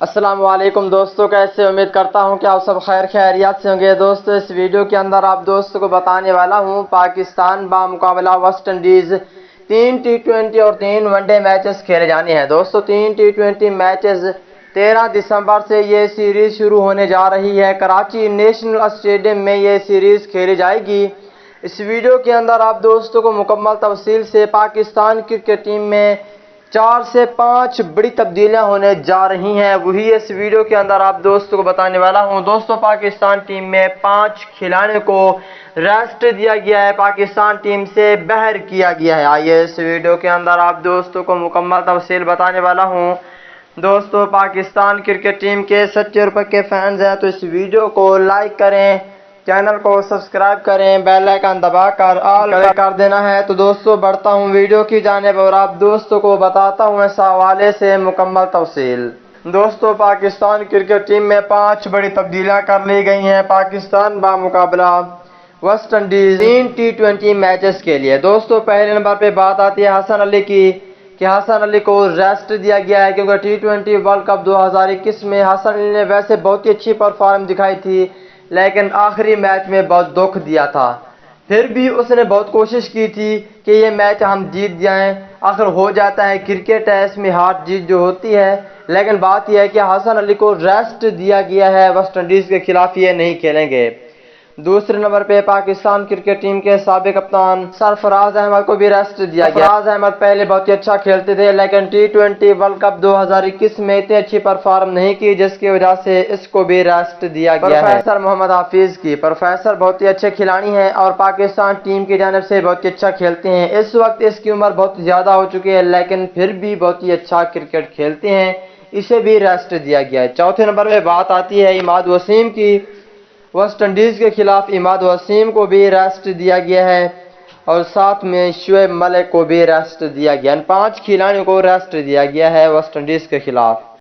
السلام علیکم دوستوں، کیسے؟ امید کرتا ہوں کہ آپ سب خیر خیریات سے ہوں گے۔ دوستوں اس ویڈیو کے اندر آپ دوستوں کو بتانے والا ہوں پاکستان بمقابلہ ویسٹ انڈیز 3 ٹی20 اور 3 ون ڈے میچز کھیلے جانے ہیں۔ دوستوں 3 ٹی20 میچز 13 دسمبر سے یہ سیریز شروع ہونے جا رہی ہے۔ کراچی نیشنل اسٹیڈیم میں یہ سیریز کھیلی جائے گی۔ اس ویڈیو کے اندر آپ دوستوں کو مکمل تفصیل سے پاکستان کرکٹ ٹیم میں 4 سے 5 بڑی تبدیلیاں ہونے جا رہی ہیں، وہی اس ویڈیو کے اندر آپ دوستوں کو بتانے والا ہوں۔ دوستوں پاکستان ٹیم میں 5 کھلاڑیوں کو ریسٹ دیا گیا ہے، پاکستان ٹیم سے باہر کیا گیا ہے۔ آئیے اس ویڈیو کے اندر آپ دوستوں کو مکمل تفصیل بتانے والا ہوں۔ دوستوں پاکستان کرکٹ ٹیم کے سچے اور پکے فینز ہیں تو اس ویڈیو کو لائک کریں، چینل کو سبسکرائب کریں، بیل آئیکن دبا کر آل کر دینا ہے۔ تو دوستوں بڑھتا ہوں ویڈیو کی جانب اور آپ دوستوں کو بتاتا ہوں اس حوالے سے مکمل تفصیل۔ دوستوں پاکستان کرکٹ ٹیم میں 5 بڑی تبدیلیاں کر لی گئی ہیں پاکستان بمقابلہ ویسٹ انڈیز 3 ٹی20 میچز کے لیے۔ دوستوں پہلے نمبر پہ بات آتی ہے حسن علی کی کہ حسن علی کو ریسٹ دیا گیا ہے کیونکہ ٹی20 ورلڈ کپ 2021 میں حسن علی نے ویسے بہت ہی اچھی پرفارمنس دکھائی تھی، لیکن آخری میچ میں بہت دکھ دیا تھا۔ پھر بھی اس نے بہت کوشش کی تھی کہ یہ میچ ہم جیت جائیں، آخر ہو جاتا ہے، کرکٹ ہے، اس میں ہار جیت جو ہوتی ہے، لیکن بات یہ ہے کہ حسن علی کو ریسٹ دیا گیا ہے، ویسٹ انڈیز کے خلاف یہ نہیں کھیلیں گے۔ دوسرے نمبر پہ پاکستان کرکٹ ٹیم کے سابق کپتان سرفراز احمد کو بھی ریسٹ دیا گیا۔ سرفراز احمد پہلے بہت ہی اچھا کھیلتے تھے، لیکن ٹی20 ورلڈ کپ 2021 میں اتنی اچھی پرفارم نہیں کی، جس کی وجہ سے اس کو بھی ریسٹ دیا گیا ہے۔ پروفیسر محمد حافظ کی پروفیسر بہت ہی اچھے کھلاڑی ہیں اور پاکستان ٹیم کی جانب سے بہت ہی اچھا کھیلتے ہیں۔ اس وقت اس کی عمر بہت زیادہ ہو چکی ہے، لیکن پھر بھی بہت ہی اچھا کرکٹ کھیلتے ہیں، اسے بھی ریسٹ دیا گیا ہے۔ چوتھے نمبر پہ بات آتی ہے اماد وسیم کی۔ ویسٹ انڈیز کے خلاف اماد وسیم کو بھی ریسٹ دیا گیا ہے اور ساتھ میں شعیب ملک کو بھی ریسٹ دیا گیا ہے۔ ان 5 کھلاڑیوں کو ریسٹ دیا گیا ہے ویسٹ انڈیز کے خلاف۔